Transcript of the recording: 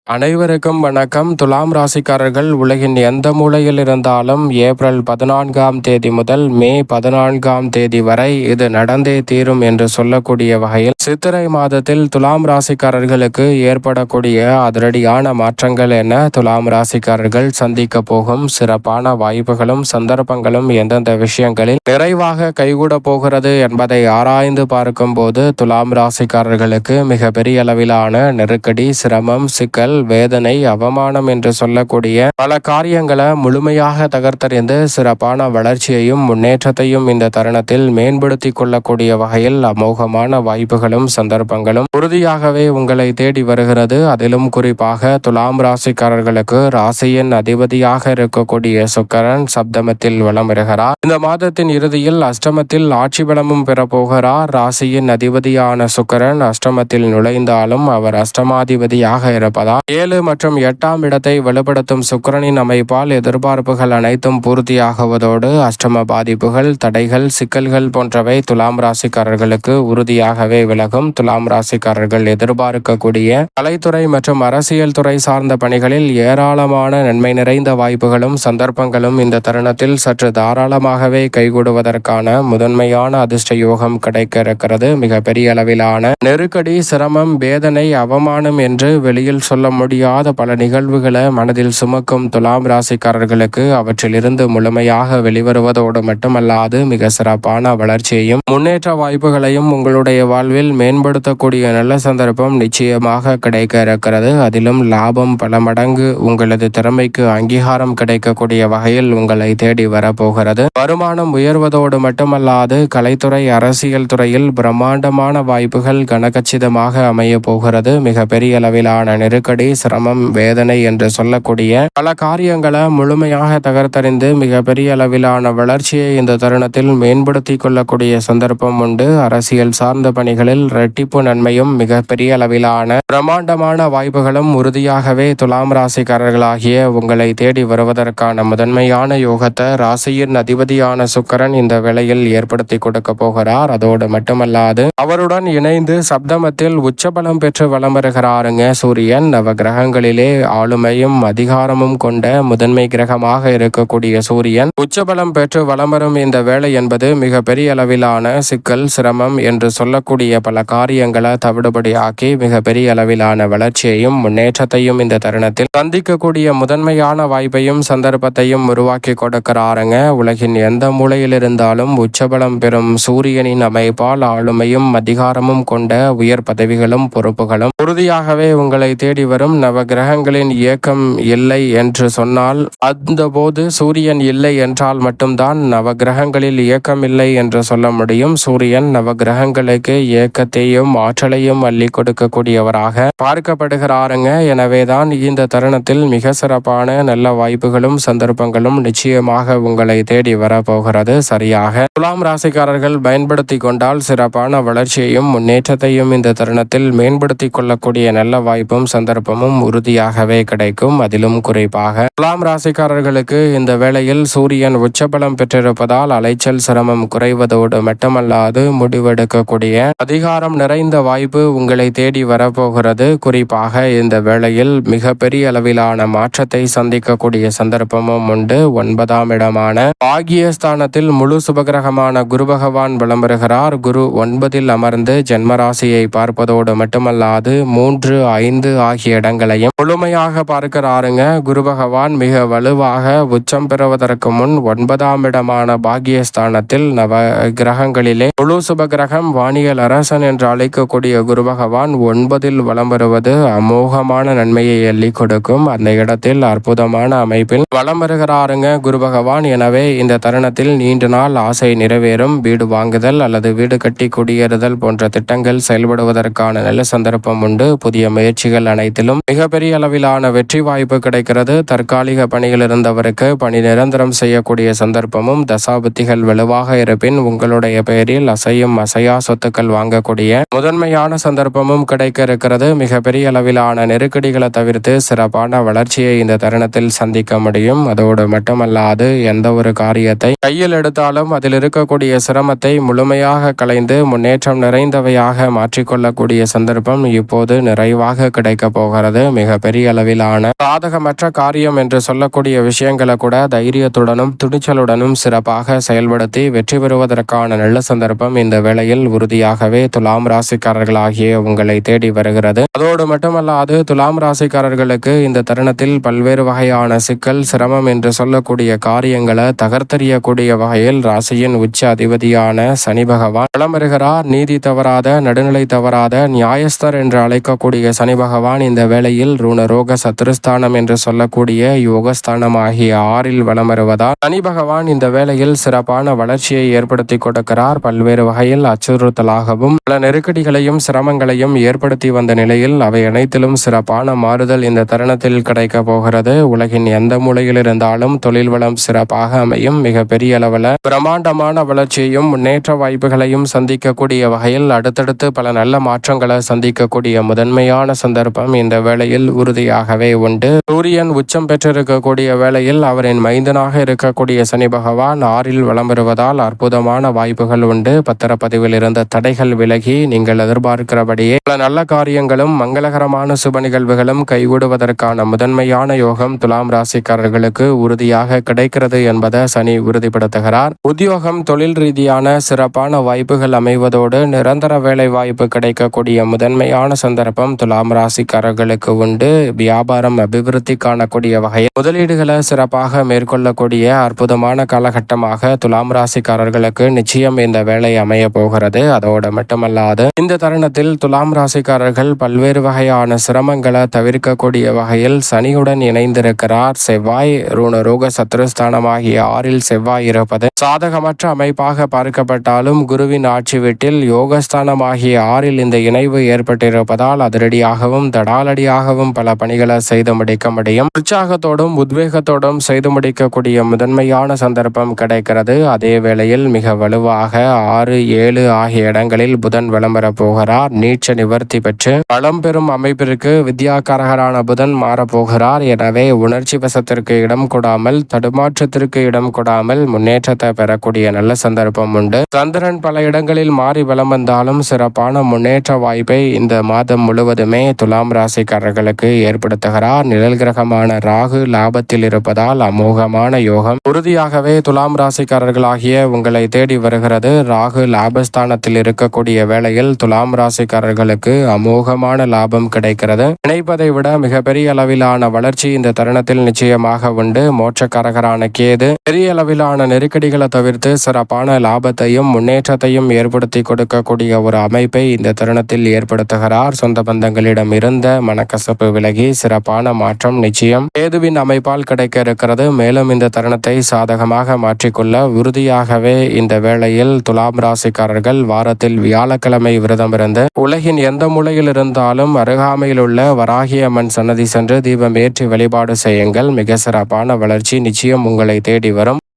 அனைவருக்கும் வணக்கம். துலாம் ராசிக்காரர்கள் உலகின் எந்த மூலையில் இருந்தாலும் ஏப்ரல் 14ஆம் தேதி முதல் மே 14ஆம் தேதி வரை இது நடந்தே தீரும் என்று சொல்லக்கூடிய வகையில் சித்திரை மாதத்தில் துலாம் ராசிக்காரர்களுக்கு ஏற்படக்கூடிய அதிரடியான மாற்றங்கள் என்ன, துலாம் ராசிக்காரர்கள் சந்திக்க போகும் சிறப்பான வாய்ப்புகளும் சந்தர்ப்பங்களும் எந்தெந்த விஷயங்களில் நிறைவாக கைகூட போகிறது என்பதை ஆராய்ந்து பார்க்கும்போது துலாம் ராசிக்காரர்களுக்கு மிக பெரிய அளவிலான நெருக்கடி, சிரமம், சிக்கல், வேதனை, அவமானம் என்று சொல்லக்கூடிய பல காரியங்களை முழுமையாக தகர்த்தறிந்து சிறப்பான வளர்ச்சியையும் முன்னேற்றத்தையும் இந்த தருணத்தில் மேம்படுத்திக் கொள்ளக்கூடிய வகையில் அமோகமான வாய்ப்புகளும் சந்தர்ப்பங்களும் உறுதியாகவே உங்களை தேடி வருகிறது. அதிலும் குறிப்பாக துலாம் ராசிக்காரர்களுக்கு ராசியின் அதிபதியாக இருக்கக்கூடிய சுக்கிரன் சப்தமத்தில் வலம் வருகிறார். இந்த மாதத்தின் இறுதியில் அஷ்டமத்தில் ஆட்சி பலமும் பெறப்போகிறார். ராசியின் அதிபதியான சுக்கிரன் அஷ்டமத்தில் நுழைந்தாலும் அவர் அஷ்டமாதிபதியாக இருப்பதால் 7 மற்றும் 8ஆம் இடத்தை வலுப்படுத்தும் சுக்கிரனின் அமைப்பால் எதிர்பார்ப்புகள் அனைத்தும் பூர்த்தியாகுவதோடு அஷ்டம பாதிப்புகள், தடைகள், சிக்கல்கள் போன்றவை துலாம் ராசிக்காரர்களுக்கு உறுதியாகவே விலகும். துலாம் ராசிக்காரர்கள் எதிர்பார்க்கக்கூடிய கலைத்துறை மற்றும் அரசியல் துறை சார்ந்த பணிகளில் ஏராளமான நன்மை நிறைந்த வாய்ப்புகளும் சந்தர்ப்பங்களும் இந்த தருணத்தில் சற்று தாராளமாகவே கைகூடுவதற்கான முதன்மையான அதிர்ஷ்ட யோகம் கிடைக்க இருக்கிறது. மிக பெரிய அளவிலான நெருக்கடி, சிரமம், வேதனை, அவமானம் என்று வெளியில் சொல்ல முடியாத பல நிகழ்வுகளை மனதில் சுமக்கும் துலாம் ராசிக்காரர்களுக்கு அவற்றிலிருந்து முழுமையாக வெளிவருவதோடு மட்டுமல்லாது மிக சிறப்பான வளர்ச்சியையும் முன்னேற்ற வாய்ப்புகளையும் உங்களுடைய வாழ்வில் மேம்படுத்தக்கூடிய நல்ல சந்தர்ப்பம் நிச்சயமாக கிடைக்க இருக்கிறது. அதிலும் லாபம் பல மடங்கு, உங்களது திறமைக்கு அங்கீகாரம் கிடைக்கக்கூடிய வகையில் உங்களை தேடி வரப்போகிறது. வருமானம் உயர்வதோடு மட்டுமல்லாது கலைத்துறை, அரசியல் துறையில் பிரம்மாண்டமான வாய்ப்புகள் கனகச்சிதமாக அமைய போகிறது. மிக பெரிய அளவிலான நெருக்கடி, சிரமம், வேதனை என்று சொல்லக்கூடிய பல காரியங்களை முழுமையாக தகர்த்தறிந்து மிக பெரிய அளவிலான வளர்ச்சியை இந்த தருணத்தில் மேம்படுத்தி கொள்ளக்கூடிய சந்தர்ப்பம் உண்டு. அரசியல் சார்ந்த பணிகளில் இரட்டிப்பு நன்மையும் மிக பெரிய அளவிலான பிரம்மாண்டமான வாய்ப்புகளும் உறுதியாகவே துலாம் ராசிக்காரர்களாகிய உங்களை தேடி வருவதற்கான முதன்மையான யோகத்தை ராசியின் அதிபதியான சுக்கிரன் இந்த வேளையில் ஏற்படுத்தி கொடுக்க போகிறார். அதோடு மட்டுமல்லாது அவருடன் இணைந்து சப்தமத்தில் உச்சபலம் பெற்று வலம் வருகிறாருங்க சூரியன். நவ கிரகங்களிலே ஆளுமையும் அதிகாரமும் கொண்ட முதன்மை கிரகமாக இருக்கக்கூடிய சூரியன் உச்சபலம் பெற்று வலம் வரும் இந்த வேளை என்பது மிக பெரிய அளவிலான சிக்கல், சிரமம் என்று சொல்லக்கூடிய பல காரியங்களை தவிடுபடியாக்கி மிக பெரிய அளவிலான வளர்ச்சியையும் முன்னேற்றத்தையும் இந்த தருணத்தில் சந்திக்கக்கூடிய முதன்மையான வாய்ப்பையும் சந்தர்ப்பத்தையும் உருவாக்கி கொடுக்கிறாருங்க. உலகின் எந்த மூலையில் இருந்தாலும் உச்சபலம் பெறும் சூரியனின் அமைப்பால் ஆளுமையும் அதிகாரமும் கொண்ட உயர் பதவிகளும் பொறுப்புகளும் உறுதியாகவே உங்களை தேடி வரும். நவ கிரகங்களின் இயக்கம் இல்லை என்று சொன்னால், அந்த போது சூரியன் இல்லை என்றால் மட்டும்தான் நவ கிரகங்களில் இயக்கம் இல்லை என்று சொல்ல முடியும். சூரியன் நவ கிரகங்களுக்கு இயக்கத்தையும் ஆற்றலையும் அள்ளி கொடுக்கக்கூடியவராக பார்க்கப்படுகிறாருங்க. எனவேதான் இந்த தருணத்தில் மிக சிறப்பான நல்ல வாய்ப்புகளும் சந்தர்ப்பங்களும் நிச்சயமாக உங்களை தேடி வரப்போகிறது. சரியாக துலாம் ராசிக்காரர்கள் பயன்படுத்தி கொண்டால் சிறப்பான வளர்ச்சியையும் முன்னேற்றத்தையும் இந்த தருணத்தில் மேம்படுத்தி கொள்ளக்கூடிய நல்ல வாய்ப்பும் சந்தர்ப்பமும் உறுதியாகவே கிடைக்கும். அதிலும் குறிப்பாக துலாம் ராசிக்காரர்களுக்கு இந்த வேளையில் சூரியன் உச்சபலம் பெற்றிருப்பதால் அலைச்சல், சிரமம் குறைவதோடு மட்டுமல்லாது முடிவெடுக்கக்கூடிய அதிகாரம் நிறைந்த வாய்ப்பு உங்களை தேடி வரப்போகிறது. குறிப்பாக இந்த வேளையில் மிக பெரிய அளவிலான மாற்றத்தை சந்திக்கக்கூடிய சந்தர்ப்பமும் உண்டு. 9ஆம் இடமான பாகியஸ்தானத்தில் முழு சுபகிரகமான குரு பகவான் வலம் வருகிறார். குரு 9இல் அமர்ந்து ஜென்மராசியை பார்ப்பதோடு மட்டுமல்லாது 3, 5 ஆகிய இடங்களையும் முழுமையாக பார்க்கிறாருங்க. குரு பகவான் மிக வலுவாக உச்சம் பெறுவதற்கு முன் 9ஆம் இடமான பாகியஸ்தானத்தில் நவ கிரகங்களிலே முழு சுப கிரகம், வானியல் அரசன் என்று அழைக்கக்கூடிய குரு பகவான் 9இல் வலம் வருவது அமோகமான நன்மையை எள்ளி கொடுக்கும். அந்த இடத்தில் அற்புதமான அமைப்பில் வலம் வருகிறாருங்க குரு பகவான். எனவே இந்த தருணத்தில் நீண்ட நாள் ஆசை நிறைவேறும். வீடு வாங்குதல் அல்லது வீடு கட்டி குடியேறுதல் போன்ற திட்டங்கள் செயல்படுவதற்கான நல்ல சந்தர்ப்பம் உண்டு. புதிய முயற்சிகள் அனைத்திலும் மிகப்பெரிய அளவிலான வெற்றி வாய்ப்பு கிடைக்கிறது. தற்காலிக பணியில் இருந்தவருக்கு பணி நிரந்தரம் செய்யக்கூடிய சந்தர்ப்பமும், தசாபுத்திகள் வலுவாக இருப்பின் உங்களுடைய பெயரில் அசையும் அசையா சொத்துக்கள் வாங்கக்கூடிய முதன்மையான சந்தர்ப்பமும் கிடைக்க இருக்கிறது. மிகப்பெரிய அளவிலான நெருக்கடிகளை தவிர்த்து சிறப்பான வளர்ச்சியை இந்த தருணத்தில் சந்திக்க முடியும். அதோடு மட்டுமல்லாது எந்த ஒரு காரியத்தை கையில் எடுத்தாலும் அதில் இருக்கக்கூடிய சிரமத்தை முழுமையாக களைந்து முன்னேற்றம் நிறைந்தவையாக மாற்றிக்கொள்ளக்கூடிய சந்தர்ப்பம் இப்போது நிறைவாக கிடைக்க போகிறது. போகிறது. மிக பெரிய அளவிலான சாதகமற்ற காரியம் என்று சொல்லக்கூடிய விஷயங்களை கூட தைரியத்துடனும் துணிச்சலுடனும் சிறப்பாக செயல்படுத்தி வெற்றி பெறுவதற்கான நல்ல சந்தர்ப்பம் இந்த வேளையில் உறுதியாகவே துலாம் ராசிக்காரர்களாகிய உங்களை தேடி வருகிறது. அதோடு மட்டுமல்லாது துலாம் ராசிக்காரர்களுக்கு இந்த தருணத்தில் பல்வேறு வகையான சிக்கல் சிரமம் என்று சொல்லக்கூடிய காரியங்களை தகர்த்தெறியக்கூடிய வகையில் ராசியின் உச்ச அதிபதியான சனி பகவான் வலம் வருகிறார். நீதி தவறாத, நடுநிலை தவறாத, நியாயஸ்தர் என்று அழைக்கக்கூடிய சனி பகவான் இந்த வேளையில் ருணரோக சத்துருஸ்தானம் என்று சொல்லக்கூடிய யோகஸ்தானம் ஆகிய 6ல் வலம் வருவதால் சனி பகவான் இந்த வேளையில் சிறப்பான வளர்ச்சியை ஏற்படுத்தி கொடுக்கிறார். பல்வேறு வகையில் அச்சுறுத்தலாகவும் பல நெருக்கடிகளையும் சிரமங்களையும் ஏற்படுத்தி வந்த நிலையில் அவை அனைத்திலும் சிறப்பான மாறுதல் இந்த தருணத்தில் கிடைக்க போகிறது. உலகின் எந்த மூலையில் இருந்தாலும் தொழில் வளம் சிறப்பாக அமையும். மிக பெரிய அளவில் பிரம்மாண்டமான வளர்ச்சியையும் முன்னேற்ற வாய்ப்புகளையும் சந்திக்கக்கூடிய வகையில் அடுத்தடுத்து பல நல்ல மாற்றங்களை சந்திக்கக்கூடிய முதன்மையான சந்தர்ப்பம் இந்த வேளையில் உறுதியாகவே உண்டு. சூரியன் உச்சம் பெற்றிருக்கக்கூடிய வேளையில் அவரின் மைந்தனாக இருக்கக்கூடிய சனி பகவான் 6ல் வலம் வருவதால் அற்புதமான வாய்ப்புகள் உண்டு. பத்திரப்பதிவில் இருந்த தடைகள் விலகி நீங்கள் எதிர்பார்க்கிறபடியே பல நல்ல காரியங்களும் மங்களகரமான சுப நிகழ்வுகளும் கைகூடுவதற்கான முதன்மையான யோகம் துலாம் ராசிக்காரர்களுக்கு உறுதியாக கிடைக்கிறது என்பதை சனி உறுதிப்படுத்துகிறார். உத்தியோகம், தொழில் ரீதியான சிறப்பான வாய்ப்புகள் அமைவதோடு நிரந்தர வேலை வாய்ப்பு கிடைக்கக்கூடிய முதன்மையான சந்தர்ப்பம் துலாம் ராசிக்காரர்களுக்கு உண்டு. வியாபாரம் அபிவிருத்தி காணக்கூடிய வகையில் முதலீடுகளை சிறப்பாக மேற்கொள்ளக்கூடிய அற்புதமான காலகட்டமாக துலாம் ராசிக்காரர்களுக்கு நிச்சயம் இந்த வேலை அமைய போகிறது. அதோடு மட்டுமல்லாது இந்த தருணத்தில் துலாம் ராசிக்காரர்கள் பல்வேறு வகையான சிரமங்களை தவிர்க்கக்கூடிய வகையில் சனியுடன் இணைந்திருக்கிறார். செவ்வாய் ருணரோக சத்துருஸ்தானமாகிய 6ல் செவ்வாய் இருப்பது சாதகமற்ற அமைப்பாக பார்க்கப்பட்டாலும் குருவின் ஆட்சி வீட்டில் யோகஸ்தானமாகிய 6ல் இந்த இணைவு ஏற்பட்டிருப்பதால் அதிரடியாகவும் தடாலடியாகவும் பல பணிகளை செய்து முடிக்க முடியும். உற்சாகத்தோடும் உத்வேகத்தோடும் செய்து முடிக்கக்கூடிய முதன்மையான சந்தர்ப்பம் கிடைக்கிறது. அதே வேளையில் மிக வலுவாக 6, 7 ஆகிய இடங்களில் புதன் விளம்பர போகிறார். நீட்ச நிவர்த்தி பெற்று பலம் பெறும் அமைப்பிற்கு வித்யாகாரகரான புதன் மாறப்போகிறார். எனவே உணர்ச்சி வசத்திற்கு இடம் கொடாமல், தடுமாற்றத்திற்கு இடம் கொடாமல் முன்னேற்றத்தை பெறக்கூடிய நல்ல சந்தர்ப்பம் உண்டு. சந்திரன் பல இடங்களில் மாறி வலம் வந்தாலும் சிறப்பான முன்னேற்ற வாய்ப்பை இந்த மாதம் முழுவதுமே துலாம் ராசிக்காரர்களுக்கு ஏற்படுத்துகிறார். நிழல் கிரகமான ராகு லாபத்தில் இருப்பதால் அமோகமான யோகம் உறுதியாகவே துலாம் ராசிக்காரர்களாகிய உங்களை தேடி வருகிறது. ராகு லாபஸ்தானத்தில் இருக்கக்கூடிய வேளையில் துலாம் ராசிக்காரர்களுக்கு அமோகமான லாபம் கிடைக்கிறது. நினைப்பதை விட மிகப்பெரிய அளவிலான வளர்ச்சி இந்த தருணத்தில் நிச்சயமாக உண்டு. மோட்சக்காரகரான கேது பெரிய அளவிலான நெருக்கடிகளை தவிர்த்து சிறப்பான லாபத்தையும் முன்னேற்றத்தையும் ஏற்படுத்தி கொடுக்கக்கூடிய ஒரு அமைப்பை இந்த தருணத்தில் ஏற்படுத்துகிறார். சொந்த பந்தங்களிடம் இருந்த மனக்கசப்பு விலகி சிறப்பான மாற்றம் நிச்சயம் கேதுவின் அமைப்பால் கிடைக்க இருக்கிறது. மேலும் இந்த தருணத்தை சாதகமாக மாற்றிக்கொள்ள உறுதியாகவே இந்த வேளையில் துலாம் ராசிக்காரர்கள் வாரத்தில் வியாழக்கிழமை விரதம் இருந்து உலகின் எந்த மூலையில் இருந்தாலும் அருகாமையில் உள்ள வராகிய அம்மன் சன்னதி சென்று தீபம் ஏற்றி வழிபாடு செய்யுங்கள். மிக சிறப்பான வளர்ச்சி நிச்சயம் உங்களை தேடி வரும்.